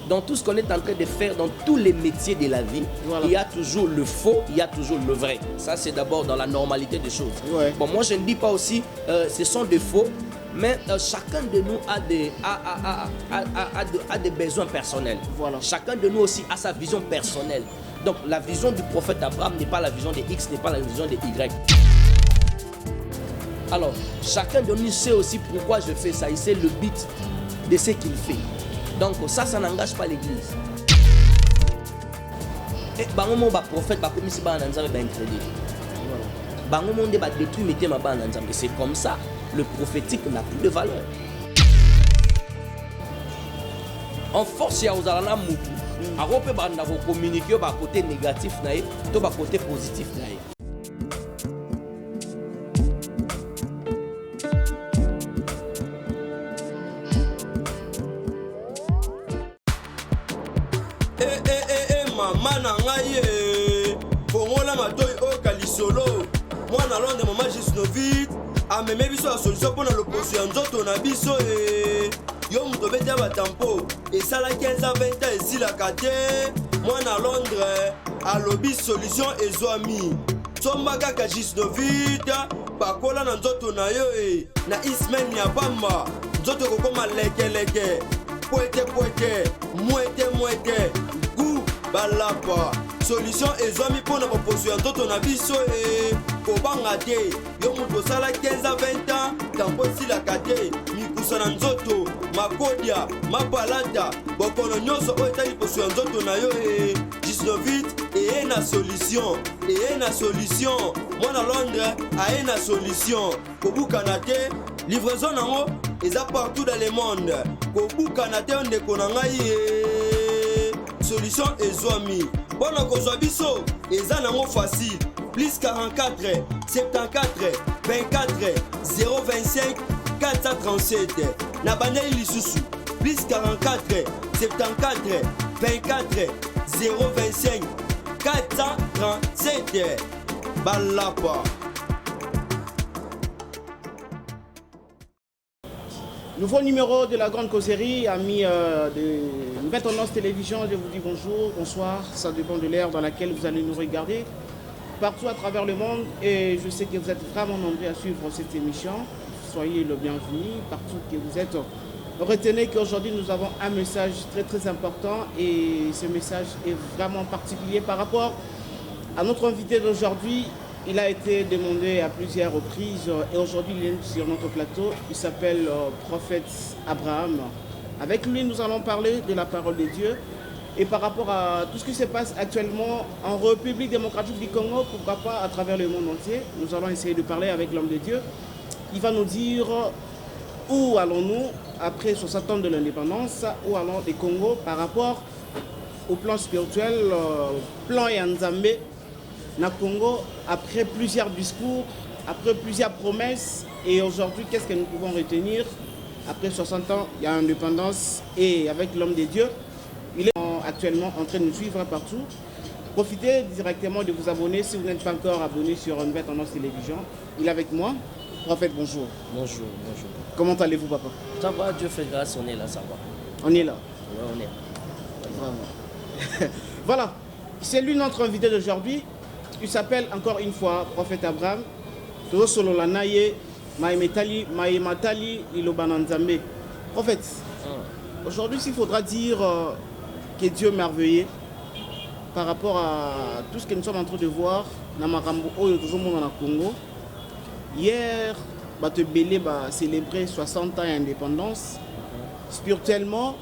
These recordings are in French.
Dans tout ce qu'on est en train de faire, dans tous les métiers de la vie, il y a toujours le faux, il y a toujours le vrai. Ça, c'est d'abord dans la normalité des choses. Bon, moi, je ne dis pas aussi, ce sont des faux, mais chacun de nous a des besoins personnels. Chacun de nous aussi a sa vision personnelle. Donc, la vision du prophète Abraham n'est pas la vision de X, n'est pas la vision de Y. Alors, chacun de nous sait aussi pourquoi je fais ça. Il sait le but de ce qu'il fait. Donc ça n'engage pas l'église. Et bangomo ba prophète ba komisi ba nanzambe ba incrédule. Bangomo nde ba détruire meté ma ba nanzambe. C'est comme ça, le prophétique n'a plus de valeur. En force ya ozalana mutu. Arope ba ndako communiquer ba côté négatif na ye, to ba côté positif na ye. Moi na Londres maman Gisnovit a même biso la solution pour l'opposition nzoto na biso yo muto betia ba tampo et ça la 15 à 20 ans ici la kate moi na Londres a lobby solution ezwami somba kaka Gisnovit bakola na nzoto na yo na ismen ya bamba nzoto kokoma leke poete muete gu balapa solution ezwami pour la proposition nzoto na biso kobanga te yo mutu osala 15 à 20 ans tampo esilaka te mikusa na nzoto makodia mapalata bokono nyonso oyo etali poso ya nzoto na yo 19 eye na solution mwana Londres aye na solution kobukana te livraison nango eza partout dans le monde kobukana te ndeko na ngai solution ezwami bona kozwa biso eza nango facile plus 44 74 24 025 437 na bandeli lisusu plus 44 74 24 025 437 balapa. Nouveau numéro de la Grande Causerie, amis de Nouvelle Tendance Télévision, je vous dis bonjour, bonsoir, ça dépend de l'ère dans laquelle vous allez nous regarder, partout à travers le monde, et je sais que vous êtes vraiment nombreux à suivre cette émission, soyez le bienvenu, partout que vous êtes. Retenez qu'aujourd'hui nous avons un message très important, et ce message est vraiment particulier par rapport à notre invité d'aujourd'hui. Il a été demandé à plusieurs reprises et aujourd'hui il est sur notre plateau. Il s'appelle Prophète Abraham. Avec lui, nous allons parler de la parole de Dieu et par rapport à tout ce qui se passe actuellement en République démocratique du Congo, pourquoi pas à travers le monde entier. Nous allons essayer de parler avec l'homme de Dieu. Il va nous dire où allons-nous après 60 ans de l'indépendance, où allons les Congo par rapport au plan spirituel, plan Yanzambe. Na Congo, après plusieurs discours, après plusieurs promesses, et aujourd'hui, qu'est-ce que nous pouvons retenir? Après 60 ans, il y a indépendance, et avec l'homme de Dieu, il est actuellement en train de nous suivre partout. Profitez directement de vous abonner si vous n'êtes pas encore abonné sur Nouvelle Tendance Télévision. Il est avec moi. Prophète, bonjour. Bonjour. Comment allez-vous, papa? Ça va, Dieu fait grâce, on est là, ça va. On est là. Ouais, on est là. Vraiment. Voilà, c'est lui notre invité d'aujourd'hui. Il s'appelle encore une fois Prophète Abraham. Prophète, aujourd'hui il faudra dire que Dieu est merveilleux par rapport à tout ce que nous sommes en train de voir dans le Congo. Hier, Batebele a célébré 60 ans d'indépendance. Spirituellement,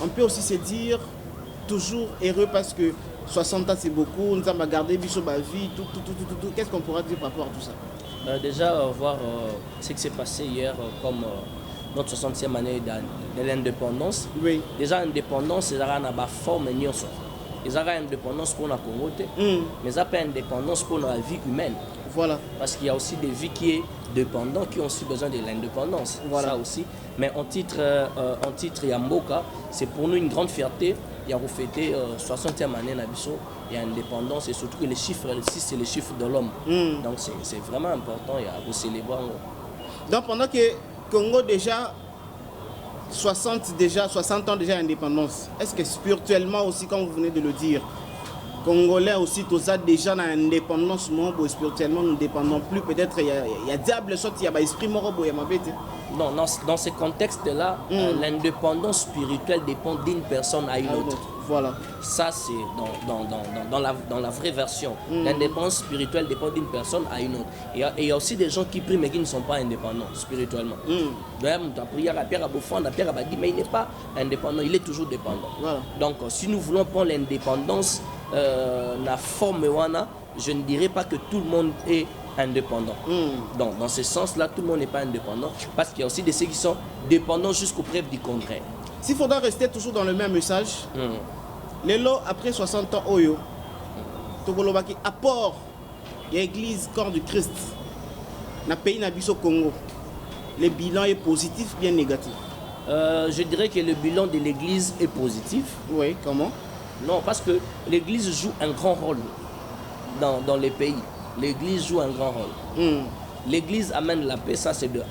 on peut aussi se dire toujours heureux parce que 60 ans c'est beaucoup, nous avons gardé Bicho vie, tout. Qu'est-ce qu'on pourra dire par rapport à tout ça? Déjà, voir ce qui s'est passé hier comme notre 60e année de l'indépendance. Oui. Déjà, l'indépendance, c'est une forme de ils ont une indépendance pour la Congo, mais ils n'ont pas une indépendance pour la vie humaine. Voilà. Parce qu'il y a aussi des vies qui sont dépendantes, qui ont aussi besoin de l'indépendance. Voilà. Ça aussi. Mais en titre Yamboka, c'est pour nous une grande fierté. Il y a fêté 60e année d'Abisso, il y a indépendance et surtout que les chiffres, c'est les chiffres de l'homme. Donc c'est vraiment important, il y a vous célébrer. Donc pendant que Congo déjà 60 ans déjà d'indépendance. Est-ce que spirituellement aussi, comme vous venez de le dire, Congolais aussi, tout ça déjà dans l'indépendance, spirituellement nous ne dépendons plus. Peut-être il y a diable, il y a esprit mort, il y a ma bête. Non, dans ce contexte-là, l'indépendance spirituelle dépend d'une personne à une autre. Voilà. Ça, c'est dans la vraie version. L'indépendance spirituelle dépend d'une personne à une autre. Et il y a aussi des gens qui prient mais qui ne sont pas indépendants spirituellement. D'ailleurs, mais il n'est pas indépendant, il est toujours dépendant. Voilà. Donc, si nous voulons prendre l'indépendance, la forme, je ne dirais pas que tout le monde est indépendant. Donc, dans ce sens-là, tout le monde n'est pas indépendant parce qu'il y a aussi de ceux qui sont dépendants jusqu'aux preuves du contraire. S'il faudra rester toujours dans le même message, les lots après 60 ans, Oyo, Togolobaki, apport de l'église corps du Christ, dans le pays Nabiso Congo, le bilan est positif ou bien négatif? Je dirais que le bilan de l'église est positif. Oui, comment? Non, parce que l'église joue un grand rôle dans les pays. L'église joue un grand rôle. L'église amène la paix, ça c'est de 1.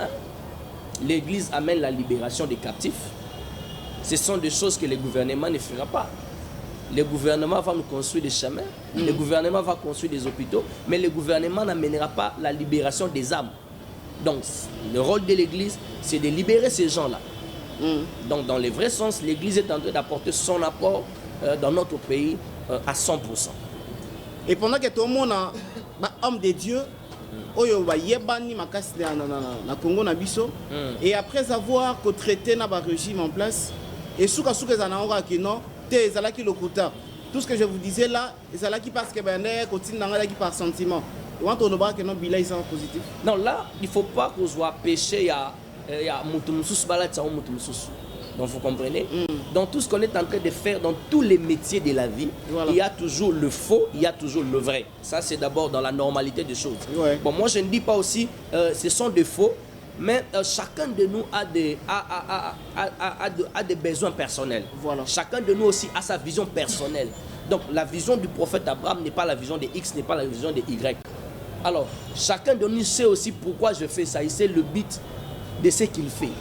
L'église amène la libération des captifs. Ce sont des choses que le gouvernement ne fera pas. Le gouvernement va nous construire des chemins, le gouvernement va construire des hôpitaux, mais le gouvernement n'amènera pas la libération des âmes. Donc, le rôle de l'église, c'est de libérer ces gens-là. Donc, dans le vrai sens, l'église est en train d'apporter son apport dans notre pays à 100%. Et pendant que tout le monde a homme de Dieu, et après avoir traité le régime en place, et tout ce que je vous disais là, c'est là qui passe que par sentiment. Non, là, il ne faut pas qu'on soit péché à donc vous comprenez. Dans tout ce qu'on est en train de faire, dans tous les métiers de la vie, il y a toujours le faux, il y a toujours le vrai. Ça, c'est d'abord dans la normalité des choses. Bon, moi, je ne dis pas aussi ce sont des faux, mais chacun de nous a des besoins personnels. Chacun de nous aussi a sa vision personnelle. Donc, la vision du prophète Abraham n'est pas la vision de X, n'est pas la vision de Y. Alors, chacun de nous sait aussi pourquoi je fais ça. Il sait le but de ce qu'il fait.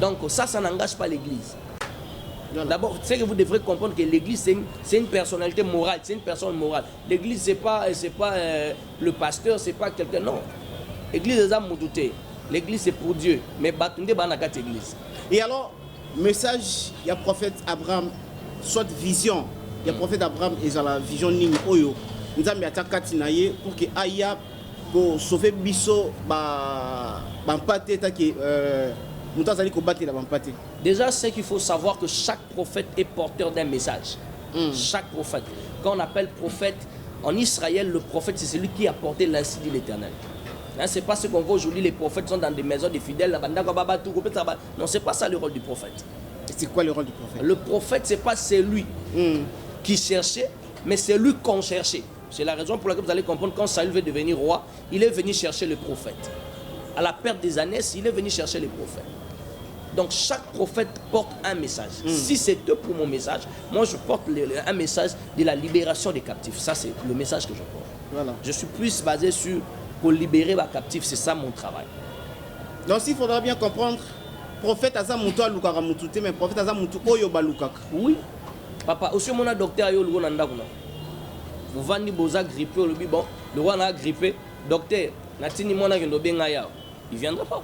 Donc ça n'engage pas l'église. D'abord, c'est que vous devrez comprendre que l'église, c'est une personnalité morale, c'est une personne morale. L'église, c'est pas le pasteur, c'est pas quelqu'un, non. L'église, c'est ça, l'église, c'est pour Dieu. Mais Batunde, c'est l'église. Et alors, message, il y a prophète Abraham, soit vision, il y a prophète Abraham et la vision Nini Oyo. Nous avons dit pour que Aya, pour sauver Bisso, déjà, c'est qu'il faut savoir que chaque prophète est porteur d'un message. Chaque prophète. Quand on appelle prophète, en Israël, le prophète, c'est celui qui a porté l'insi de l'Éternel. Hein, c'est pas ce qu'on voit aujourd'hui, les prophètes sont dans des maisons de fidèles. Non, c'est pas ça le rôle du prophète. C'est quoi le rôle du prophète? Le prophète, c'est pas celui qui cherchait, mais c'est lui qu'on cherchait. C'est la raison pour laquelle vous allez comprendre quand Saül veut devenir roi, il est venu chercher le prophète. À la perte des années, il est venu chercher les prophètes. Donc chaque prophète porte un message. Si c'est eux pour mon message, moi je porte un message de la libération des captifs. Ça c'est le message que je porte. Voilà. Je suis plus basé sur pour libérer les captifs, c'est ça mon travail. Donc il faudra bien comprendre, prophète Azamuto Alukara Mutute, mais prophète Azamuto Oyo Balukak. Oui. Papa, aussi mon docteur Ayo Lugo Nandakuna. Vous vendez Boza grippé, bon, le roi a grippé, docteur, Natini Mona Gendobenga, il ne viendra pas.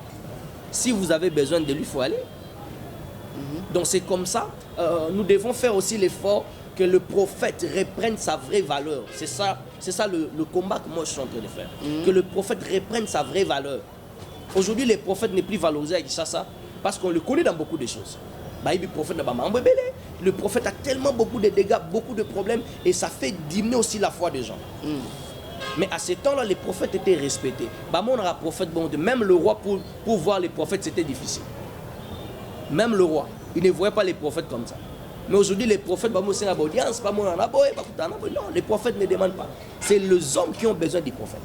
Si vous avez besoin de lui, il faut aller. Donc c'est comme ça, nous devons faire aussi l'effort que le prophète reprenne sa vraie valeur. C'est ça le combat que moi je suis en train de faire. Que le prophète reprenne sa vraie valeur. Aujourd'hui, le prophète n'est plus valorisé avec ça parce qu'on le connaît dans beaucoup de choses. Le prophète a tellement beaucoup de dégâts, beaucoup de problèmes et ça fait diminuer aussi la foi des gens. Mais à ce temps-là, les prophètes étaient respectés. Même le roi, pour voir les prophètes, c'était difficile. Même le roi, il ne voyait pas les prophètes comme ça. Mais aujourd'hui, les prophètes, non, les prophètes ne demandent pas. C'est les hommes qui ont besoin des prophètes.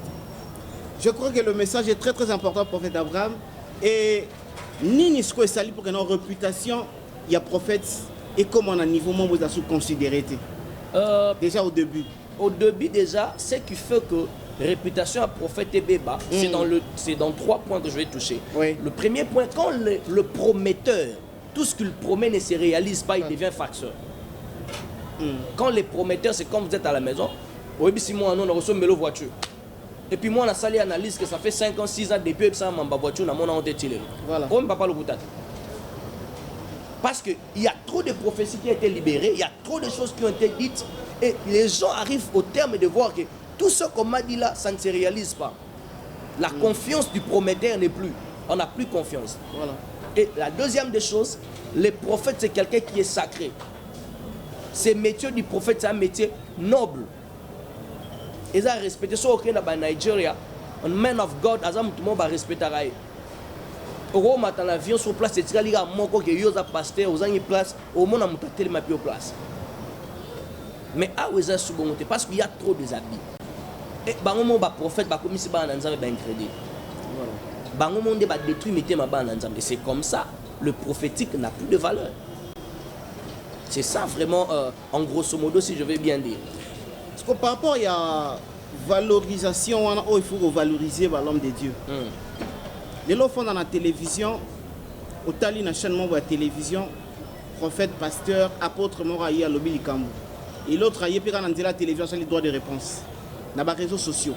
Je crois que le message est très très important, prophète Abraham. Et ni ce sali pour que notre réputation, il y a prophète et comment on a niveau membre de sous-considéré. Déjà au début. Au début déjà, ce qui fait que réputation à prophète et béba, c'est dans 3 points que je vais toucher. Oui. Le premier point, quand le prometteur tout ce qu'il promet ne se réalise pas, il devient farceur. Quand les prometteurs, c'est comme vous êtes à la maison, oui, si moi, on a reçu une voiture. Et puis moi, on a sali analyse que ça fait 5 ans, 6 ans depuis que ça m'a voiture, on a monté. Voilà. On ne peut pas le bouton. Parce qu'il y a trop de prophéties qui ont été libérées, il y a trop de choses qui ont été dites, et les gens arrivent au terme de voir que tout ce qu'on m'a dit là, ça ne se réalise pas. La confiance du prometteur n'est plus. On n'a plus confiance. Voilà. Et la deuxième des choses, le prophète, c'est quelqu'un qui est sacré. Ce métier du prophète, c'est un métier noble. Ils ont respecté ça au Nigeria. Un man of God, tout le monde va respecter. Au moment où l'avion sur place, c'est qu'il y a un qui est pasteur, aux gens place, au moment où il y a une place. Mais à où est-ce que parce qu'il y a trop de habits. Et le prophète va commencer à faire un crédit. C'est comme ça, le prophétique n'a plus de valeur. C'est ça vraiment, en grosso modo, si je vais bien dire. Parce que par rapport à valorisation, il faut valoriser l'homme de Dieu. Les gens font dans la télévision, au tali na chaîne de la télévision, prophète, pasteur, apôtre, moraïa, lobby likambo. Et l'autre, il y a la télévision, c'est les droits de réponse. Dans les réseaux sociaux.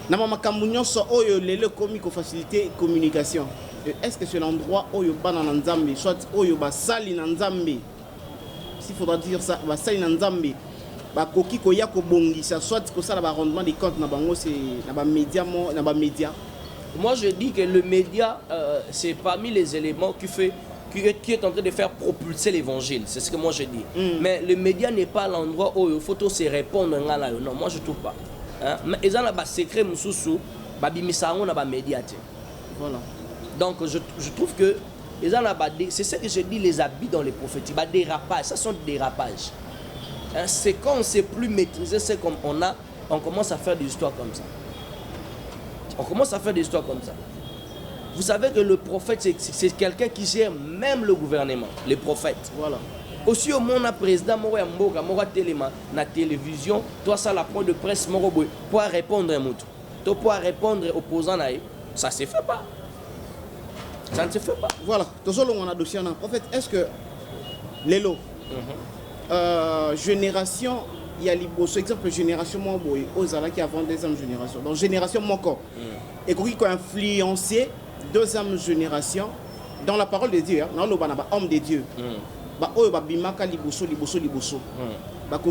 Dans les réseaux sociaux, il y a comique facilité communication. Est-ce que c'est l'endroit où il y a un Nzambe, soit où il y a sali Nzambe, s'il faudra dire ça, sali Nzambe, koki koya ko bongisa, soit que ça, le rendement des comptes dans les médias. Moi, je dis que le média, c'est parmi les éléments qui est en train de faire propulser l'évangile. C'est ce que moi je dis. Mais le média n'est pas l'endroit où il faut se répondre. Non, moi je ne trouve pas. Mais ils ont un secret, média. Voilà. Donc, je trouve que c'est ce que je dis, les habits dans les prophéties. Dérapage, ça sont des dérapages. C'est quand on ne sait plus maîtriser ce qu'on a, on commence à faire des histoires comme ça. On commence à faire des histoires comme ça. Vous savez que le prophète, c'est quelqu'un qui gère même le gouvernement, les prophètes. Voilà. Aussi au monde, président Moroya Mboka, Moroya Téléma, la télévision, toi ça la point de presse Moroboy, pour répondre à un mot. Toi pour répondre aux opposants, ça ne se fait pas. Ça ne se fait pas. Voilà. Toujours on a dossier en prophète. Est-ce que l'élo, génération, il y a l'Iboso, exemple génération Moboy, aux Ala qui avant deuxième génération. Donc génération Moko. Et qui a influencé deuxième génération dans la parole de Dieu, dans le homme de Dieu. Bimaka liboso.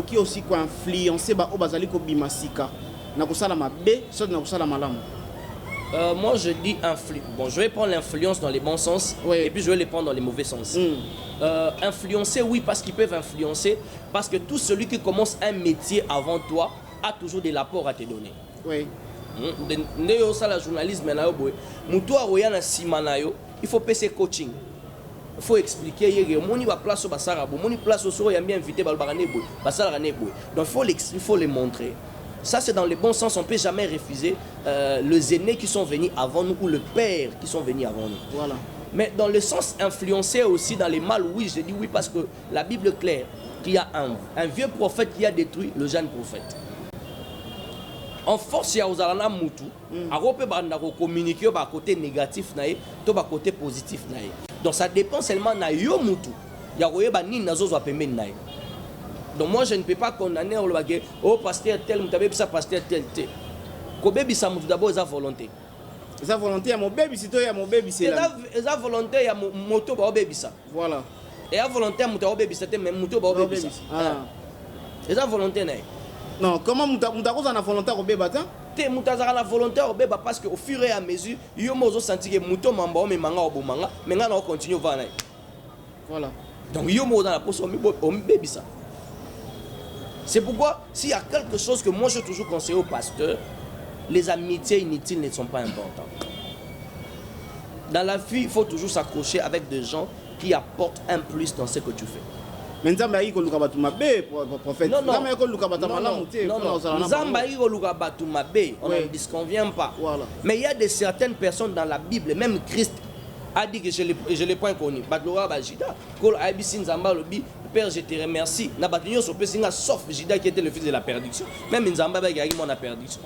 Qui aussi qui a influencé bazali ko bimasika. Na kusala mabe, soit na kusala malamu. Moi je dis bon, je vais prendre l'influence dans les bons sens, oui. Et puis je vais les prendre dans les mauvais sens. Influencer, oui, parce qu'ils peuvent influencer, parce que tout celui qui commence un métier avant toi a toujours des rapports à te donner. Oui. Ça, la journalisme, il faut passer coaching. Il faut expliquer. Il faut les montrer. Ça, c'est dans le bon sens. On ne peut jamais refuser les aînés qui sont venus avant nous ou le père qui sont venus avant nous. Voilà. Mais dans le sens influencé aussi, dans les mal, oui, je dis oui parce que la Bible est claire qu'il y a un vieux prophète qui a détruit le jeune prophète. En force, il y a Ozalana Moutou. À communiquer à côté négatif, à côté positif. Donc ça dépend seulement de yo Moutou. Il y a ni nazo pembe. Donc moi je ne peux pas condamner au pasteur tel, ou pasteur tel. Kobebi ça d'abord sa volonté. Sa volonté à mon bébé, c'est toi à mon bébé c'est là. Sa volonté à moto ba bébé ça. Voilà. Et la volonté à moto bébé c'était même moto ba bébé ça. Et sa volonté n'est. Non, comment Moutako a la volonté au bébé bata? Te Moutako a la volonté au bébé parce qu'au fur et à mesure, il y a mozo senti que Mouto mamba mais manga au manga, mais on continue va là. Voilà. Donc il y a mozo dans la poche au bébé ça. C'est pourquoi s'il y a quelque chose que moi je toujours conseille aux pasteurs, les amitiés inutiles ne sont pas importantes. Dans la vie, il faut toujours s'accrocher avec des gens qui apportent un plus dans ce que tu fais. Nzambaï ko luka batu mabe prophète. Non. Nzambaï ko luka batu malamu te. Nzambaï ko luka batu mabe, on ne disconvient pas. Voilà. Mais il y a de certaines personnes dans la Bible, même Christ a dit que je l'ai point connu. Badlora Bajida, Kol Aibisi Nzamba lobi, Père, je te remercie. Na batunyo so pe singa sauf Jida qui était le fils de la perdition. Même Nzamba ba gari mon la perdition.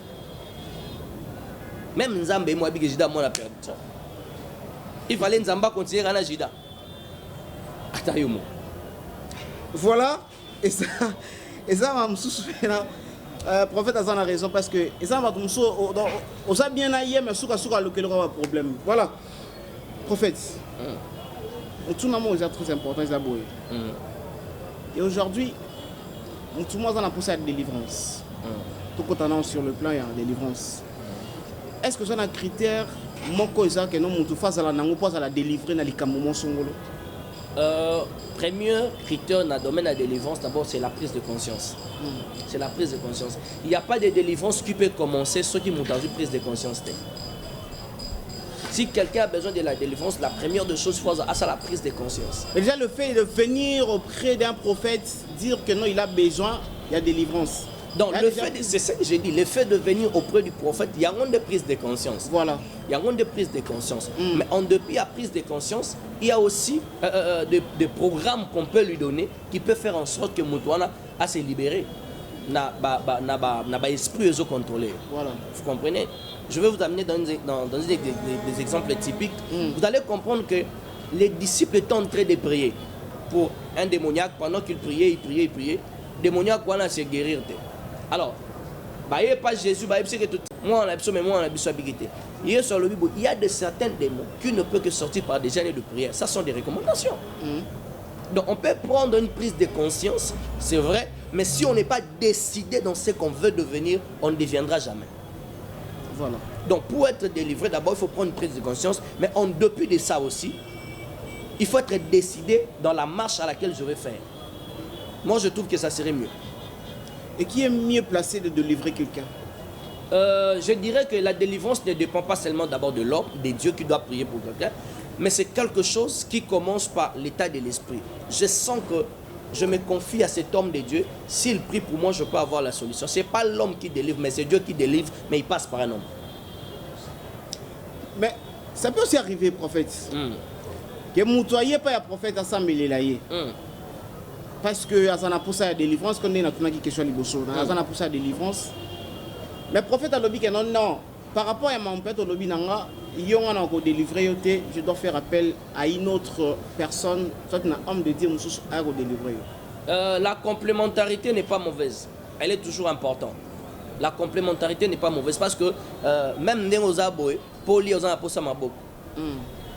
Même Nzamba moi bi Jida mon la perdition. Il fallait Nzamba continuer à Jida. Atayomo. Voilà, et ça m'a prophète a raison parce que ça m'a bien aillé, mais souka le problème. Voilà, prophète. Tout le monde est très important, et aujourd'hui, tout le monde a poussé à la délivrance. Tout le sur le plan, il y a la délivrance. Est-ce que c'est un critère que nous faisons à la délivrer dans les camomos songolo? Premier critère dans le domaine de la délivrance, d'abord, c'est la prise de conscience. C'est la prise de conscience. Il n'y a pas de délivrance qui peut commencer ceux qui m'ont entendu prise de conscience. Si quelqu'un a besoin de la délivrance, la première des choses, c'est la prise de conscience. Et déjà, le fait de venir auprès d'un prophète, dire que non, il a besoin, il y a délivrance. Donc, c'est ça que j'ai dit, le fait de venir auprès du prophète, il y a une de prise de conscience. Voilà. Il y a une de prise de conscience. Mais en dépit de la prise de conscience, il y a aussi des programmes qu'on peut lui donner qui peuvent faire en sorte que Moutouana a se libéré. N'a pas esprit contrôlé. Voilà. Vous comprenez? Je vais vous amener dans des exemples typiques. Vous allez comprendre que les disciples étaient en train de prier pour un démoniaque. Pendant qu'il priait, il priait. Démoniaque, voilà, c'est guérir. Alors, il n'y a pas Jésus, il y a de certains démons qui ne peuvent que sortir par des années de prière. Ça sont des recommandations. Donc on peut prendre une prise de conscience, c'est vrai, mais si on n'est pas décidé dans ce qu'on veut devenir, on ne deviendra jamais. Voilà. Donc pour être délivré, d'abord il faut prendre une prise de conscience, mais en dépit de ça aussi, il faut être décidé dans la marche à laquelle je vais faire. Moi je trouve que ça serait mieux. Et qui est mieux placé de délivrer quelqu'un? Je dirais que la délivrance ne dépend pas seulement d'abord de l'homme, des dieux qui doivent prier pour quelqu'un, mais c'est quelque chose qui commence par l'état de l'esprit. Je sens que je me confie à cet homme de Dieu. S'il prie pour moi, je peux avoir la solution. Ce n'est pas l'homme qui délivre, mais c'est Dieu qui délivre, mais il passe par un homme. Mais ça peut aussi arriver, prophète. Que Moutouaye pas un prophète à s'améliorer. Parce que Azana poussé à la délivrance, quand on a une question à Azana poussé à la délivrance. Mais le prophète a dit que non. Par rapport à mon père, je dois faire appel à une autre personne, soit un homme de Dieu, à délivrer. La complémentarité n'est pas mauvaise. Elle est toujours importante. La complémentarité n'est pas mauvaise parce que même dans aboye, pour lire aux apostats mabok.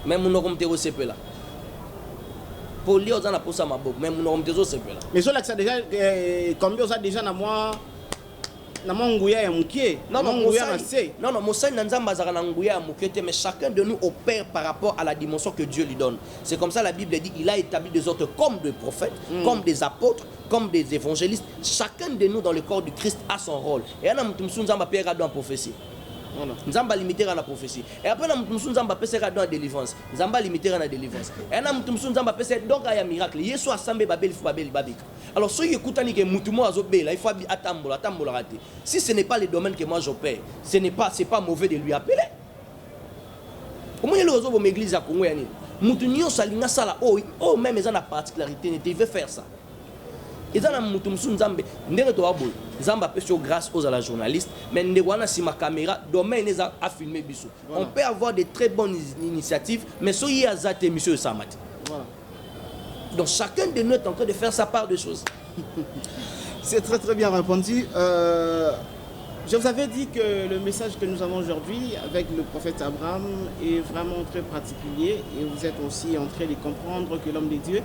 Même nous avons été CP là. Pour lire aux apostats mabok, même nous avons été CP là. Mais ça ça déjà combien ça déjà na moi. Non, mais chacun de nous opère par rapport à la dimension que Dieu lui donne. C'est comme ça la Bible dit, il a établi des autres comme des prophètes, comme des apôtres, comme des évangélistes. Chacun de nous dans le corps du Christ a son rôle. Et on a une prophétie. Nous avons limité à la prophétie. Et après, nous avons passé à la délivrance. Nous avons limité à la délivrance. Et nous avons passé donc à un miracle. Il y a Assemblée Babel, Babel. Alors, ceux qui écoutent, il faut attendre. Si ce n'est pas le domaine que moi j'opère, ce n'est pas mauvais de lui appeler. Comment il y a une église à Congo? Moutounio Salina Sala, oh, même ils ont la particularité, ils veulent faire ça. Ils ont Moutoumsou Nzambe, Nzamba peut sur grâce aux journalistes, mais Ndewana si ma caméra, domaine a filmé Bissou. On peut avoir de très bonnes initiatives, mais ce qui est à monsieur Samati. Donc chacun de nous est en train de faire sa part de choses. C'est très très bien répondu. Je vous avais dit que le message que nous avons aujourd'hui avec le prophète Abraham est vraiment très particulier et vous êtes aussi en train de comprendre que l'homme de Dieu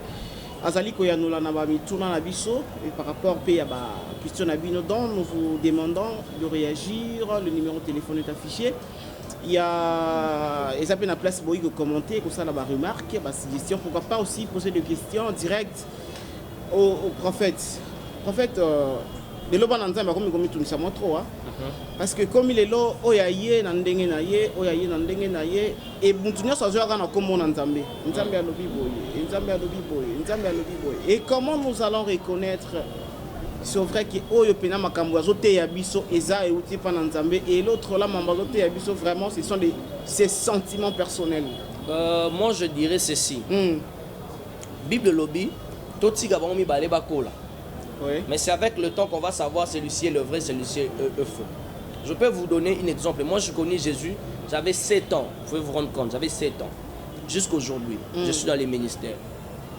Azali Koyanoula Nabami tournant la biso et par rapport à la question dont nous vous demandons de réagir. Le numéro de téléphone est affiché. Il y a une place pour commenter, comme ça la remarque, suggestion. Pourquoi pas aussi poser des questions directes au prophète. Prophète, de l'eau bananza, comme tout ça trop. Parce que comme il est là, oyaye nandenge naye, oyaye nandenge naye, et buntunya sa joie na comme on nzambe, nzambe a lobi boye, nzambe a lobi boye, nzambe a lobi boye. Et comment nous allons reconnaître c'est vrai que oyo pena makambo azote ya biso eza euti pa nzambe et l'autre là mamba azote ya biso vraiment ce sont ces sentiments personnels. Moi je dirais ceci. Bible lobby, toti gabango balé bakola. Oui. Mais c'est avec le temps qu'on va savoir celui-ci est le vrai, celui-ci est le faux. Je peux vous donner un exemple. Moi, je connais Jésus, j'avais 7 ans. Vous pouvez vous rendre compte, j'avais 7 ans. Jusqu'aujourd'hui, je suis dans les ministères.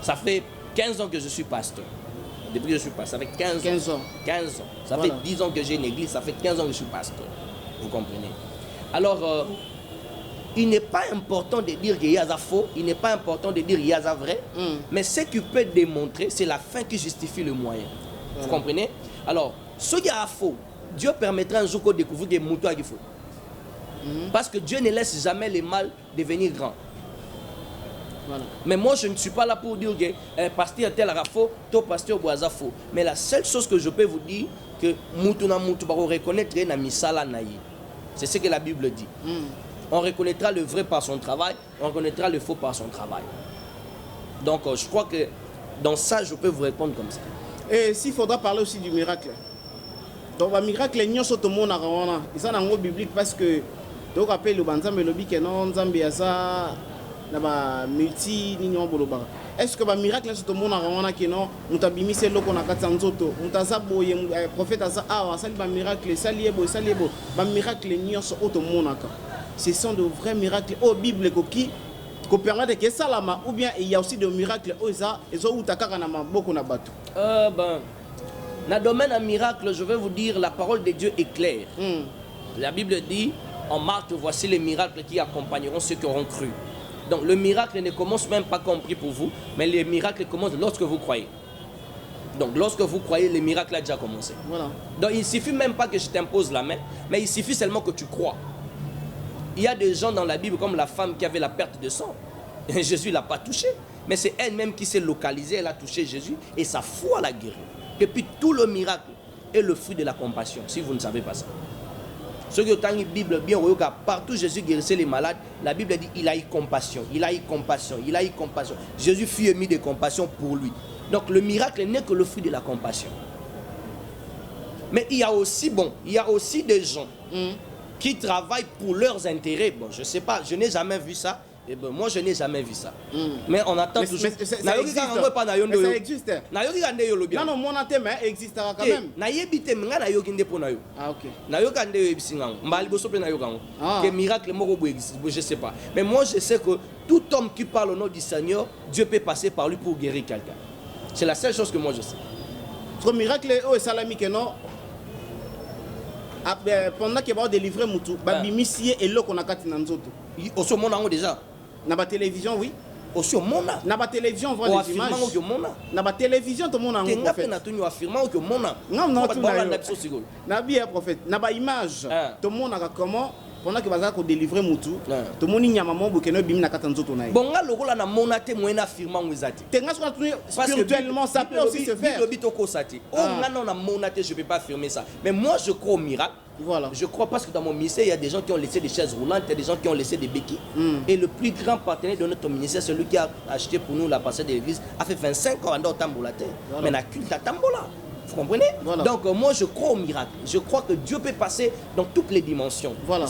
Ça fait 15 ans que je suis pasteur. Depuis que je suis pasteur, ça fait 15 ans. 15 ans. Ça fait 10 ans que j'ai une église, ça fait 15 ans que je suis pasteur. Vous comprenez? Alors, il n'est pas important de dire qu'il y a ça faux, il n'est pas important de dire qu'il y a ça vrai, mais ce qui peut démontrer, c'est la fin qui justifie le moyen. Vous comprenez? Alors, ce qui est faux, Dieu permettra un jour qu'on découvre des moutons qu'il faut. Parce que Dieu ne laisse jamais les mal devenir grands. Voilà. Mais moi, je ne suis pas là pour dire que pasteur tel a faux, toi pasteur boisa faux. Mais la seule chose que je peux vous dire, que moutou na moutou, on reconnaître na misala naïe. C'est ce que la Bible dit. On reconnaîtra le vrai par son travail, on reconnaîtra le faux par son travail. Donc, je crois que dans ça, je peux vous répondre comme ça. Et s'il faudra parler aussi du miracle. Donc, le miracle, il y a tout le monde ils sont en biblique parce que, donc, après le banzambe, le bique, non, Zambie, ça, multi, est-ce que le miracle, c'est tout le monde qui non, nous avons mis ce qu'on a quatre ans, nous avons le prophète a ça, le miracle, ça lié, le miracle, il y a tout le monde. Ce sont de vrais miracles au Bible qui permettent que ça là, ou bien il y a aussi des miracles où ils ont beaucoup de bateaux. Dans le domaine d'un miracle, je vais vous dire, la parole de Dieu est claire. La Bible dit, en Marc, voici les miracles qui accompagneront ceux qui auront cru. Donc le miracle ne commence même pas compris pour vous, mais les miracles commencent lorsque vous croyez. Donc lorsque vous croyez, le miracle a déjà commencé. Voilà. Donc il ne suffit même pas que je t'impose la main, mais il suffit seulement que tu crois. Il y a des gens dans la Bible comme la femme qui avait la perte de sang. Jésus ne l'a pas touché, mais c'est elle-même qui s'est localisée, elle a touché Jésus et sa foi l'a guéri. Et puis tout le miracle est le fruit de la compassion, si vous ne savez pas ça. Ceux qui ont la Bible bien, partout Jésus guérissait les malades, la Bible dit il a eu compassion, il a eu compassion, il a eu compassion. Jésus fut ému de compassion pour lui. Donc le miracle n'est que le fruit de la compassion. Mais il y a aussi des gens qui travaillent pour leurs intérêts. Bon, je ne sais pas, je n'ai jamais vu ça. Et ben, moi, je n'ai jamais vu ça. Mais on attend toujours. Ça existe. Ça existe. Non, non, mon thème existera quand même. Ah, ok. Que miracle, je ne sais pas. Mais moi, je sais que tout homme qui parle au nom du Seigneur, Dieu peut passer par lui pour guérir quelqu'un. C'est la seule chose que moi je sais. Le miracle est au salami que non. Pendant qu'il va délivrer Moutou, Bimisi et l'eau qu'on a gâté dans notre. Au ce moment déjà. Dans la télévision, oui. Au ce moment. Dans la télévision, on voit des images. Dans la télévision, tout le monde a un prophète. Non, non, tout le monde. Nabi est prophète. Dans la image, tout le monde a comment. Pendant que vas délivrer Moutou, tout le monde y a maman bouquet bim na katanzo tonai. Bon là lokola na monate moyena affirmant ngezati. Spirituellement ça peut aussi se faire. Oh non na monate je peux pas affirmer ça. Mais moi je crois au miracle. Voilà. Je crois parce que dans mon ministère il y a des gens qui ont laissé des chaises roulantes, il y a des gens qui ont laissé des béquilles. Et le plus grand partenaire de notre ministère, celui qui a acheté pour nous la parcelle de l'église, a fait 25 ans dans Tambola. Mais na culte à Tambola. Vous comprenez? Voilà. Donc moi je crois au miracle. Je crois que Dieu peut passer dans toutes les dimensions. Voilà.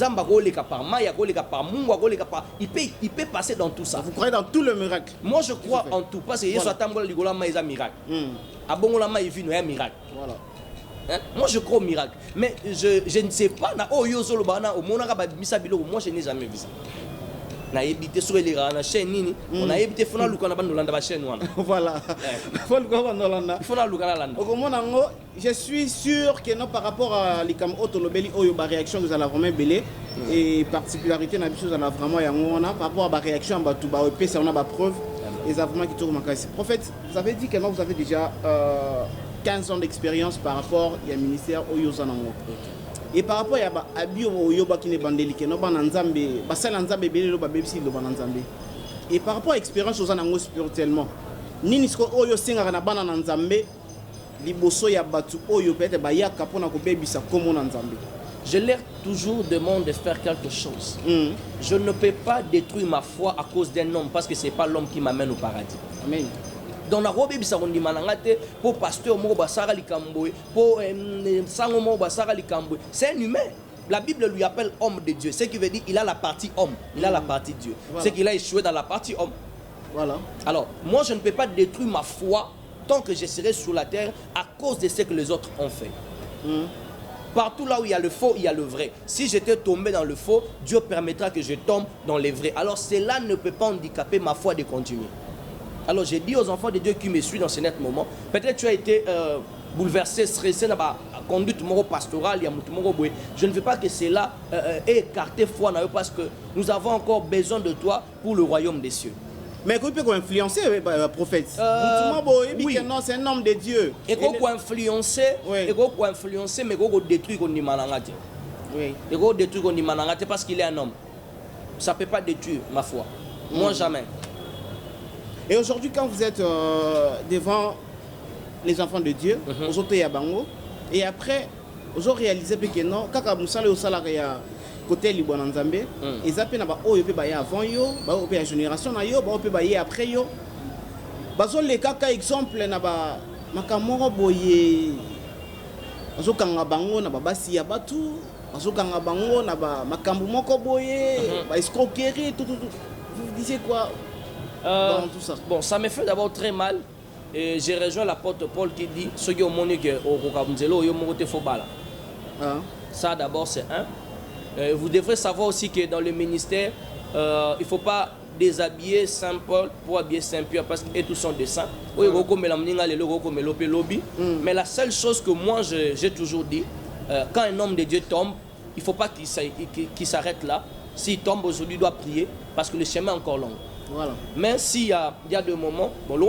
Il peut passer dans tout ça. Vous croyez dans tout le miracle? Moi je crois en tout. Parce que Yesu Atambola Ligolama est un miracle. Abongolama est un miracle. Voilà. Hein? Moi je crois au miracle. Mais je ne sais pas. Moi je n'ai jamais vu ça. Na évité sur les rana chaîne nini on a évité fona lukana bandolanda ba chaîne wana voilà faut lukana bandolanda fona lukana landa okomonango je suis sûr que non par rapport à likam otolobeli oyo ba réaction vous allez vraiment belé et particularité na biso na vraiment yango wana par rapport à ba réaction ba tout ba epesa on a ba preuve et ça vraiment qui tourne makasi prophète vous avez dit que non vous avez déjà 15 ans d'expérience par rapport au ministère oyo zanango. Et par rapport à Bio Yoba qui n'est bandélique, non bananzambe, basala nzambe belé lo babebisi lo bananzambe. Et par rapport à l'expérience aux anango spirituellement, nini sko oyo singa na bananzambe, liboso ya batu oyo peut-être ba ya kapona ko bebisa comme nzambe. Je leur toujours demande de faire quelque chose. Je ne peux pas détruire ma foi à cause d'un homme parce que c'est pas l'homme qui m'amène au paradis. Amen. Dans la robe bisarondi manangate pour pasteur mo basara likamboe pour sango mo basara likamboe c'est un humain. La Bible lui appelle homme de Dieu, ce qui veut dire il a la partie homme, il a la partie Dieu. Voilà. C'est qu'il a échoué dans la partie homme. Voilà. Alors, moi je ne peux pas détruire ma foi tant que je serai sur la terre à cause de ce que les autres ont fait. Partout là où il y a le faux, il y a le vrai. Si j'étais tombé dans le faux, Dieu permettra que je tombe dans le vrai. Alors cela ne peut pas handicaper ma foi de continuer. Alors j'ai dit aux enfants de Dieu qui me suivent dans ce net moment, peut-être tu as été bouleversé, stressé dans la conduite pastorale, je ne veux pas que cela ait écarté foi parce que nous avons encore besoin de toi pour le royaume des cieux. Mais comment peut influencer le prophète? Oui. Non, c'est un homme de Dieu. Et comment influencer, mais comment détruire qu'on manangate. Oui. Et comment détruire qu'on manangate parce qu'il est un homme. Ça ne peut pas détruire ma foi. Moi jamais. Et aujourd'hui, quand vous êtes devant les enfants de Dieu, aux autres yabango, et après, vous avez réalisé que non, quand vous allez au salaire côté Liban Nzambe, ils appellent na o yope baye avant yo, ba o pe génération na yo, ba o pe baye après yo. Bazo le kaka exemple na ba makamoro boye. Bazo kanga bango na ba basi ya batu, bazo kanga bango na ba makambu moko boye, ba escroquerie tout. Vous disiez quoi dans tout ça? Bon, ça me fait d'abord très mal. Et j'ai rejoint l'apôtre Paul qui dit ce qui est au monde au Rokabunzelo, yo mokote fobala. Ça d'abord c'est un. Vous devrez savoir aussi que dans le ministère, il ne faut pas déshabiller Saint Paul pour habiller Saint Pierre parce qu'ils tous sont des saints. Mais la seule chose que moi j'ai toujours dit, quand un homme de Dieu tombe, il ne faut pas qu'il s'arrête là. S'il tombe aujourd'hui, il doit prier parce que le chemin est encore long. Voilà. Mais s'il y a des moments, bon,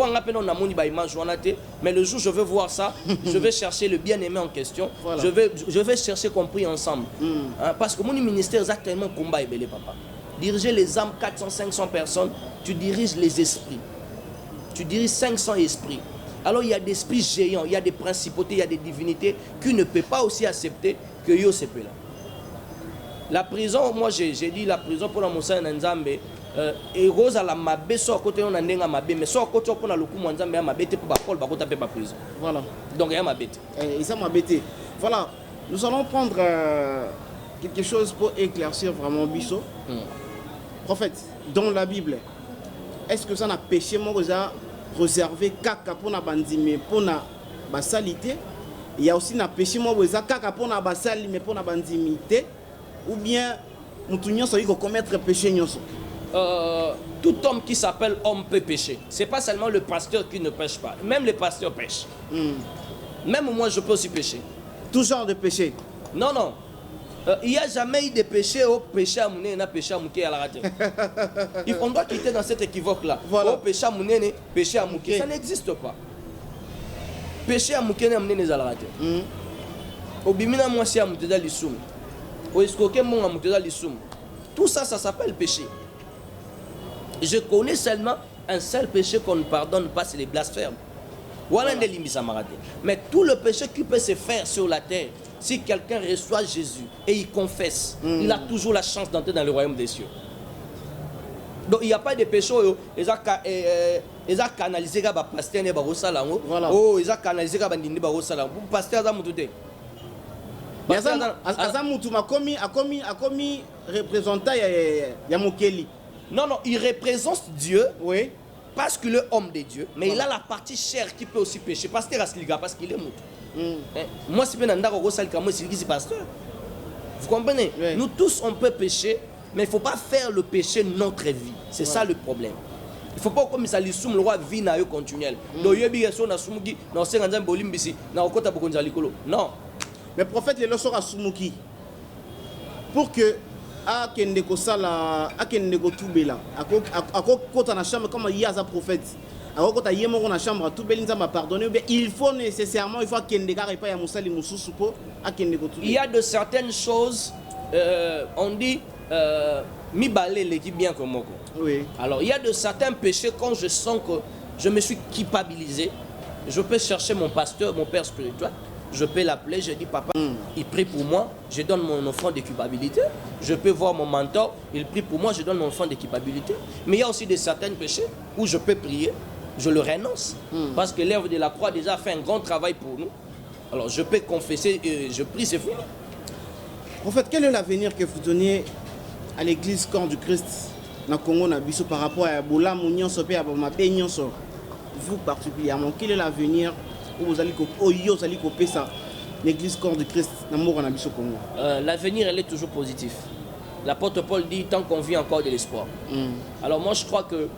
mais le jour où je veux voir ça, je vais chercher le bien-aimé en question. Voilà. Je vais chercher qu'on prie ensemble. Parce que mon ministère est tellement combat et belé, papa. Diriger les âmes, 400-500 personnes, tu diriges les esprits. Tu diriges 500 esprits. Alors il y a des esprits géants, il y a des principautés, il y a des divinités qui ne peuvent pas aussi accepter que yo se peut là. La prison, moi j'ai dit la prison pour la Moussa Nzambe. Et Rose à la mabé soit côté on a n'enga mabé mais soit côté on a le coup Nzambe a mabé pour Paul ba taper ba prison. Voilà. Donc il y a mabé. Et ça mabé. Voilà. Nous allons prendre quelque chose pour éclaircir vraiment Bisso. Prophète, dans la Bible, est-ce que ça n'a péché moi réservé kaka pour na bandime pour na basalité? Il y a aussi na péché moi kaka pour na basali mais pour na bandimité ou bien mutunyo so yiko commettre péché nyoso? Tout homme qui s'appelle homme peut pécher. C'est pas seulement le pasteur qui ne pêche pas. Même les pasteurs pêchent. Même moi, je peux aussi pécher. Tout genre de péché? Non, non. Il n'y a jamais eu de péché au péché à mouné, péché à mouké à la radio. On doit quitter dans cet équivoque-là. Voilà. Au péché à mouné, péché à mouké. Ça n'existe pas. Péché à mouké, à mouné, à la radio. Au bimina, moi, c'est à mouté dans l'issoum. Au escoqué, moi, à mouté dans l'issoum. Tout ça, ça s'appelle péché. Je connais seulement un seul péché qu'on ne pardonne pas, c'est les blasphèmes. Voilà. Mais tout le péché qui peut se faire sur la terre, si quelqu'un reçoit Jésus et il confesse, il a toujours la chance d'entrer dans le royaume des cieux. Donc il n'y a pas de péché, ils ont canalisé le pasteur et voilà. Oh, ils ont canalisé le pasteur a commis représentant Yamokeli. Non, non, il représente Dieu, oui, parce qu'il est homme de Dieu, mais voilà. Il a la partie chair qui peut aussi pécher. Pasteur Asliga, parce qu'il est mouton. Moi, si c'est pasteur. Vous comprenez? Oui. Nous tous, on peut pécher, mais il ne faut pas faire le péché notre vie. C'est ça le problème. Il ne faut pas comme ça, le roi vit dans continuel. Non. Mais prophète, il sera Sumuki. Pour que akende ko sala akende ko tubela akokota na chambre comme il y a un prophète akokota yemo na chambre tubeli nzamba pardonner, il faut nécessairement akende ka repa ya musali mususu po akende ko tubela. Il y a de certaines choses on dit mi balé l'équipe bien comme moko. Oui. Alors il y a de certains péchés quand je sens que je me suis culpabilisé, je peux chercher mon pasteur, mon père spirituel. Je peux l'appeler, je dis papa, il prie pour moi, je donne mon offrande de culpabilité. Je peux voir mon mentor, il prie pour moi, je donne mon offrande de culpabilité. Mais il y a aussi de certains péchés où je peux prier, je le renonce. Parce que l'œuvre de la croix déjà a fait un grand travail pour nous. Alors je peux confesser, je prie, c'est fini. En fait, quel est l'avenir que vous donnez à l'église Corps du Christ dans Congo Nabiso par rapport à Bola Mounion Sopé à Bamapé Nyonso? Vous particulièrement, quel est l'avenir où vous allez couper ça, l'église Corps du Christ dans Nabiso Congo? L'avenir, elle est toujours positif. L'apôtre Paul dit tant qu'on vit encore de l'espoir. Alors moi je crois que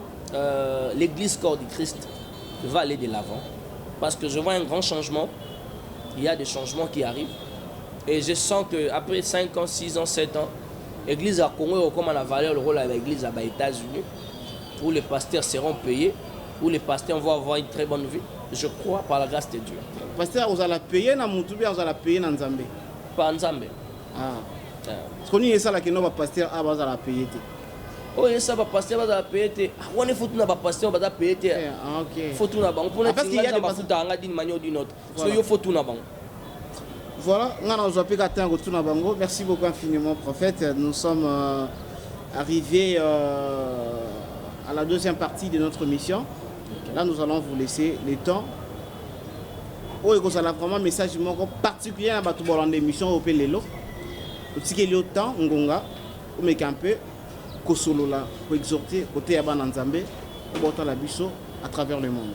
l'église corps du Christ va aller de l'avant. Parce que je vois un grand changement. Il y a des changements qui arrivent. Et je sens qu'après 5 ans, 6 ans, 7 ans, l'église à Congo, comme on a valeur le rôle de l'église aux États-Unis, où les pasteurs seront payés, où les pasteurs vont avoir une très bonne vie. Je crois par la grâce de Dieu. Pasteur, vous allez payer dans mon bien, vous allez payer dans Nzambé. Pas Nzambé. Ah. Ce qu'on y est ça là que nos pasteurs ah vous allez payer. Oh et ça va pasteur va payer. On est foutu na ba pasteur va payer. Ah OK. Foutu na banque pour ne parce qu'il y a des pasteurs d'une manière ou d'une autre. So yo foutu na banque. Voilà, merci beaucoup infiniment, prophète. Nous sommes arrivés à la deuxième partie de notre mission. Là, nous allons vous laisser le temps. Oh, il y a vraiment un message particulier à l'émission au Pélélo. Parce qu'il y a le temps, Ngonga, on met un peu, Kosolola, pour exhorter, côté Yaban Nzambé, pour la biso à travers le monde.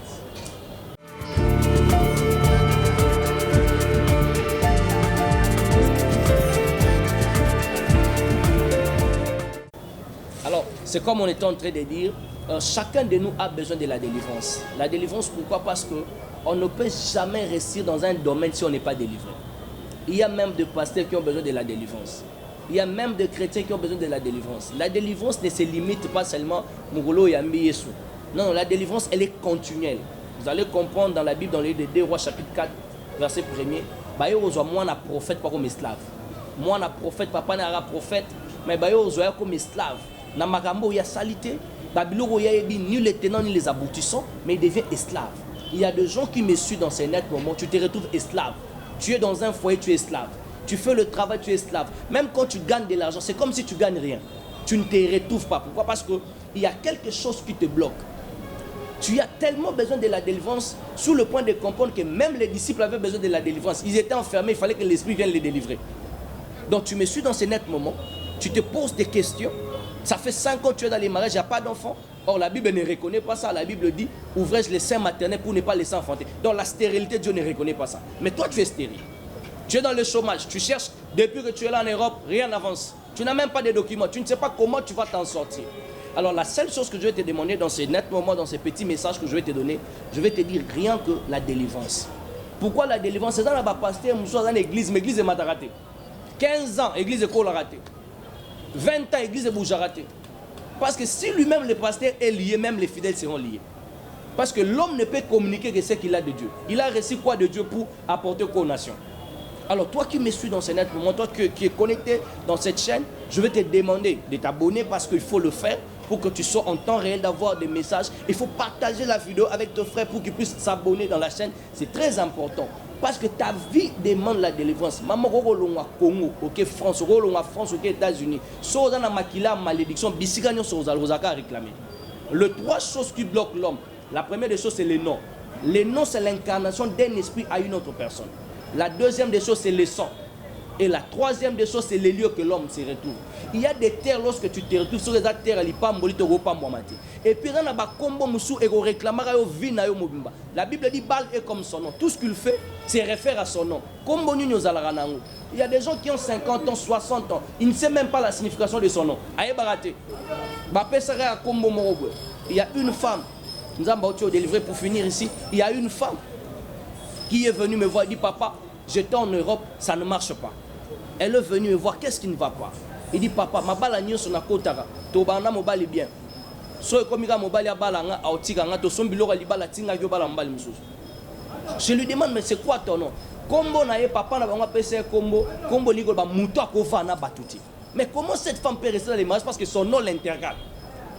C'est comme on était en train de dire, chacun de nous a besoin de la délivrance. La délivrance, pourquoi? Parce qu'on ne peut jamais rester dans un domaine si on n'est pas délivré. Il y a même des pasteurs qui ont besoin de la délivrance. Il y a même des chrétiens qui ont besoin de la délivrance. La délivrance ne se limite pas seulement Mugolo Yambi Yesu. Non, la délivrance, elle est continuelle. Vous allez comprendre dans la Bible, dans le livre de 2 Rois, chapitre 4, verset 1er, moi, un prophète, pas comme esclave. Moi, un prophète, papa n'a pas prophète, mais comme esclave. Dans Magambo, il y a salité. Babylone, il n'y a ni les tenants ni les aboutissants, mais il devient esclave. Il y a des gens qui me suivent dans ces nets moments. Tu te retrouves esclave. Tu es dans un foyer, tu es esclave. Tu fais le travail, tu es esclave. Même quand tu gagnes de l'argent, c'est comme si tu gagnes rien. Tu ne te retrouves pas. Pourquoi? Parce qu'il y a quelque chose qui te bloque. Tu as tellement besoin de la délivrance, sous le point de comprendre que même les disciples avaient besoin de la délivrance. Ils étaient enfermés, il fallait que l'Esprit vienne les délivrer. Donc tu me suis dans ces nets moments, tu te poses des questions. Ça fait 5 ans que tu es dans les mariages, il n'y a pas d'enfant. Or, la Bible ne reconnaît pas ça. La Bible dit, ouvrez les seins maternels pour ne pas laisser enfanter. Donc, la stérilité, Dieu ne reconnaît pas ça. Mais toi, tu es stérile. Tu es dans le chômage. Tu cherches, depuis que tu es là en Europe, rien n'avance. Tu n'as même pas de documents. Tu ne sais pas comment tu vas t'en sortir. Alors, la seule chose que je vais te demander dans ces nets moments, dans ces petits messages que je vais te donner, je vais te dire rien que la délivrance. Pourquoi la délivrance? C'est dans la pasteur, dans l'église, mais l'église est raté. 15 ans, l'église est raté. 20 ans, l'église est bouge raté. Parce que si lui-même, le pasteur, est lié, même les fidèles seront liés. Parce que l'homme ne peut communiquer que ce qu'il a de Dieu. Il a reçu quoi de Dieu pour apporter quoi aux nations? Alors toi qui me suis dans ce net moment, toi qui es connecté dans cette chaîne, je vais te demander de t'abonner parce qu'il faut le faire pour que tu sois en temps réel d'avoir des messages. Il faut partager la vidéo avec ton frère pour qu'il puisse s'abonner dans la chaîne. C'est très important. Parce que ta vie demande la délivrance. Maman, Congo, ok, France, ok, États-Unis. Soit dans la maquilla, malédiction, bisigagnon, soit aux réclamer. Les 3 choses qui bloquent l'homme. La première des choses, c'est les noms. Les noms, c'est l'incarnation d'un esprit à une autre personne. La deuxième des choses, c'est le sang. Et la troisième des choses, c'est les lieux que l'homme se retrouve. Il y a des terres lorsque tu te retrouves sur les terres, et puis la Bible dit Baal est comme son nom. Tout ce qu'il fait, c'est réfère à son nom. Il y a des gens qui ont 50 ans, 60 ans. Ils ne savent même pas la signification de son nom. Il y a une femme. Nous avons délivré pour finir ici. Il y a une femme qui est venue me voir et dit papa, j'étais en Europe, ça ne marche pas. Elle est venue me voir, qu'est-ce qui ne va pas? Il dit papa, ma balle a sur la côte, tobana mobali bien. So comme il a mobali a balanga, a otiganga, to son bilora li bala tinga yo bala mbali mususu. Je lui demande mais c'est quoi ton nom? Kombo na ye papa na banga pese kombo, kombo liko ba muto akova na batuti. Mais comment cette femme peut rester dans les mariages parce que son nom l'intergale?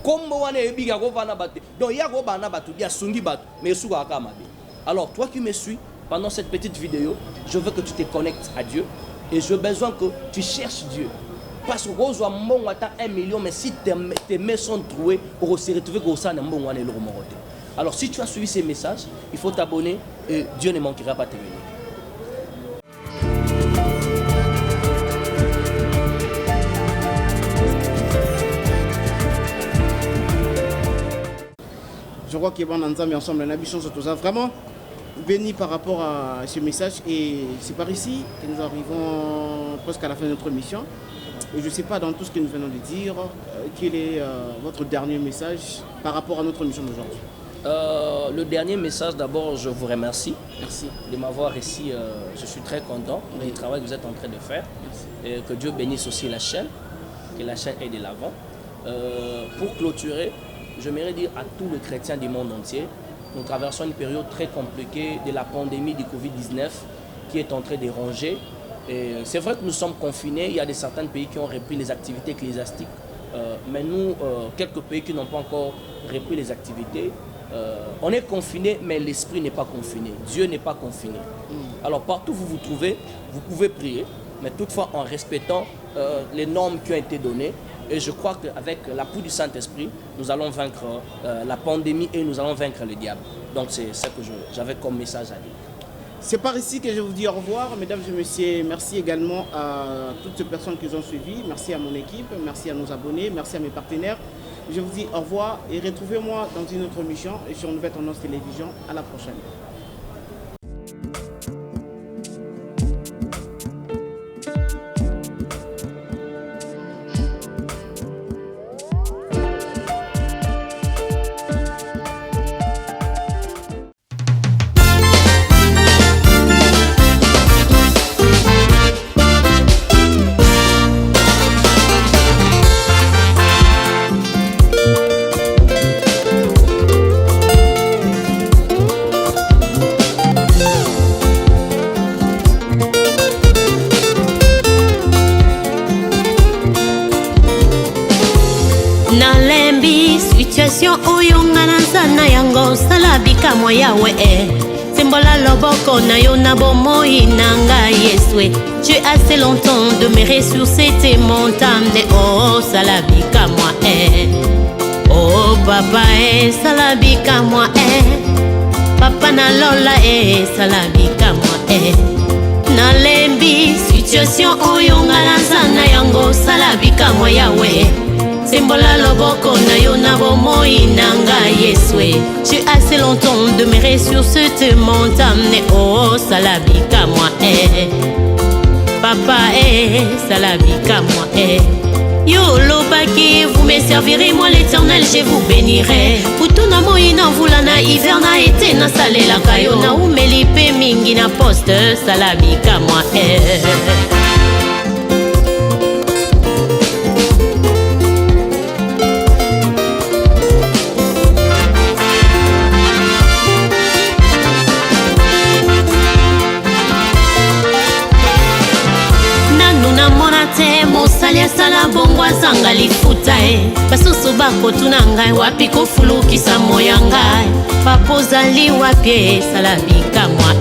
Kombo wana ebiga kova na batuti. Donc ya go ba na batuti, ya sungi batu, mais suga akamabe. Alors toi qui me suis pendant cette petite vidéo, je veux que tu te connectes à Dieu et j'ai besoin que tu cherches Dieu. Parce que tu as 1 million, mais si tes mains sont trouées, tu vas se retrouver comme ça. Alors si tu as suivi ces messages, il faut t'abonner et Dieu ne manquera pas de te bénir. Je crois qu'il y a ensemble, vraiment béni par rapport à ce message et c'est par ici que nous arrivons presque à la fin de notre mission. Et je ne sais pas, dans tout ce que nous venons de dire, quel est votre dernier message par rapport à notre mission d'aujourd'hui? Le dernier message, d'abord, je vous remercie. Merci de m'avoir ici. Je suis très content du travail que vous êtes en train de faire. Et que Dieu bénisse aussi la chaîne, que la chaîne aille de l'avant. Pour clôturer, j'aimerais dire à tous les chrétiens du monde entier, nous traversons une période très compliquée de la pandémie du Covid-19 qui est en train de ronger. C'est vrai que nous sommes confinés, il y a certains pays qui ont repris les activités ecclésiastiques, mais nous, quelques pays qui n'ont pas encore repris les activités, on est confinés, mais l'esprit n'est pas confiné, Dieu n'est pas confiné. Alors partout où vous vous trouvez, vous pouvez prier, mais toutefois en respectant les normes qui ont été données. Et je crois qu'avec l'appui du Saint-Esprit, nous allons vaincre la pandémie et nous allons vaincre le diable. Donc c'est ce que j'avais comme message à dire. C'est par ici que je vous dis au revoir, mesdames et messieurs. Merci également à toutes ces personnes qui nous ont suivis. Merci à mon équipe, merci à nos abonnés, merci à mes partenaires. Je vous dis au revoir et retrouvez-moi dans une autre émission et sur Nouvelle Tendance Télévision. À la prochaine. Bikamwa yawe Sembola loboko na yo na bomoi nanga yeswe. Tu es assez longtemps demeuré sur cette montagne. Oh salabikamwa oh papa salabikamwa papa na lola salabikamwa nalembi situation oyo nga nazana yango salabikamwa yawe. Sembola loboko na yo na bomoi nanga yeswe. Tu es assez longtemps demeuré sur cette montagne. Oh salabika moi papa salabika moi yo lobaki vous me servirez moi l'éternel je vous bénirai. Putuna moi na vula na hiver na été na salela kayo na umeli pe mingi na poste salabika moi sala bongo azanga lifuta basusu bakotuna ngai wapi kofulukisa moya ngai papozali wapi salabika moi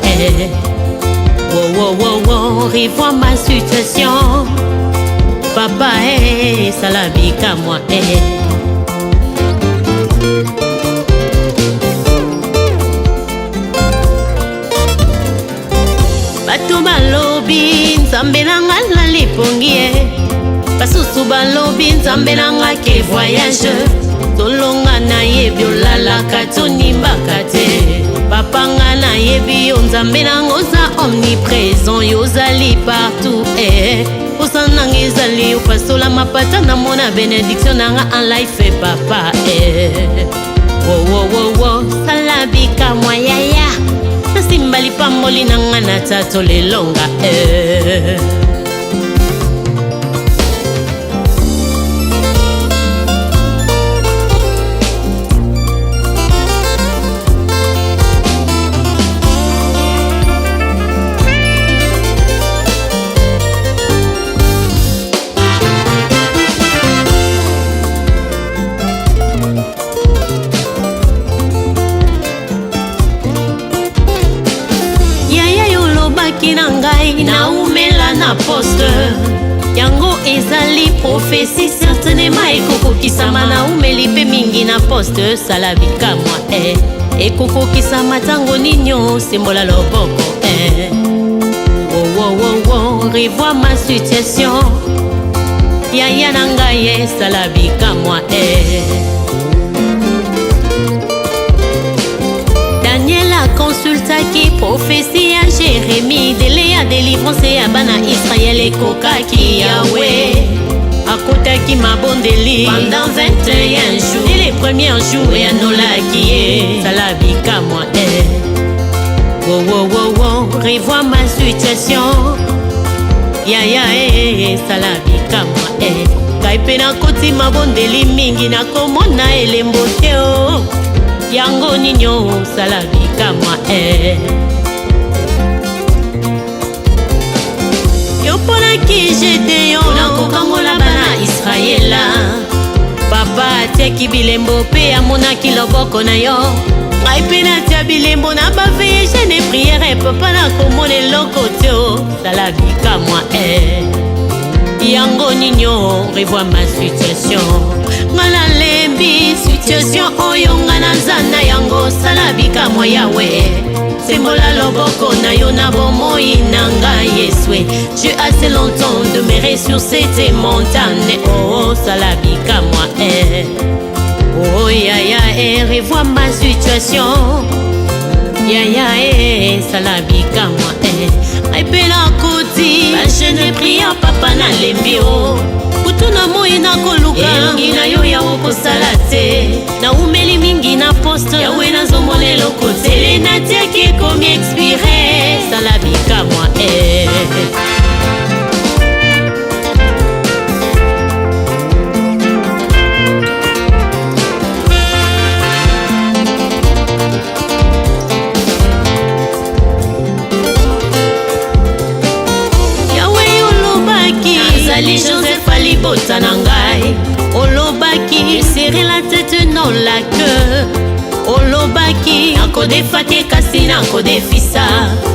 revois ma situation papa salabika moi bato balobi nzambe nanga na lipongi basusu balobi nzambe nanga ke voyage tolonga na yebi olalaka tonimbaka te papa nga na yebi yo nzambe nanga oza omniprésent yo ozali partout posa nanga ezali opasola mapata na mona bénédiction nanga en life papa salabika mwa yaya nasimba lipamboli nanga na tato lelonga na umela na poste yango ezali prophétie certainement ekokokisama na umeli pe mingi na poste salabika moi ekokokisama tango ninyo sembola loboko revois ma situation yaya na ngai salabika moi consultaki prophétie ya Jérémie délai ya délivrance ya bana Israël ekokaki yawe akotaki mabondeli pendant 21 jours et les premiers jours ya nolaki ye sala bikamwa Wow, wow, wow, wow, revois ma situation. Ya ya sala bikamwa Kai pe na koti mabondeli mingi na komona elembo te o. Yango ninyo sala bikamwa Yo pona ki Gédéon na kokangola bana Israela. Papa atiaki bilembo pe amonaki loboko na yo. Ngai pe natia bilembo na baveye jeune priere papa na komona eloko te o sala bikamwa Yango ninyo revois ma situation. Nga nalembi situation oyo nga nazana yango sala bikamwa yawe. Sembola loboko na yo na bomoi na ngai Yeswe. Tu as assez longtemps demeuré sur cette montagne. Oh sala bikamwa Oh ya ya revois ma situation. Ya ya sala bikamwa Aipela koti ba jeune prière papa na lembi o. Kutuna moi na koluka elongi na yo ya okosala te. Na umeli mingi na poste yawe nazomona eloko te. Na tiaki ekomi expire sala bikamwa Joseph Ali Botanangai Olobaki, serrer la tête non la queue. Olobaki, Nakode Fate Kasi Nakode Fissa.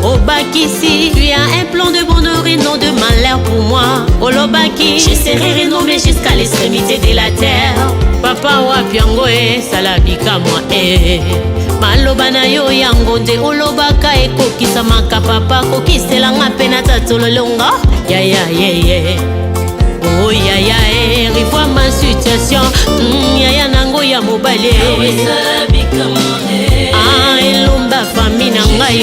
Obaki si tu as un plan de bonheur et non de malheur pour moi. Olobaki, je serai renommé jusqu'à l'extrémité de la terre. Papa wapiango sala bikamwa Maloba na yo yango nde olobaka ekokisa maka papa kokiselanga pe na tatololonga. Ya ya ye Oh ya ya revois ma situation. Ya ya nango ya mobale elomba fami na ngai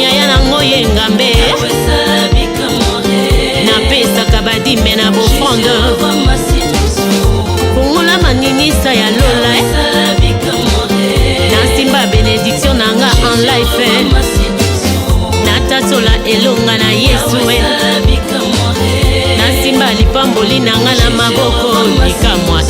Ya ya nango ye ngambe napesaka badime na bofronde kongola maninisa ya lola nasimba bénédiction nanga en life natatola elonga na Yesu nasimba lipamboli nanga na maboko bikamwa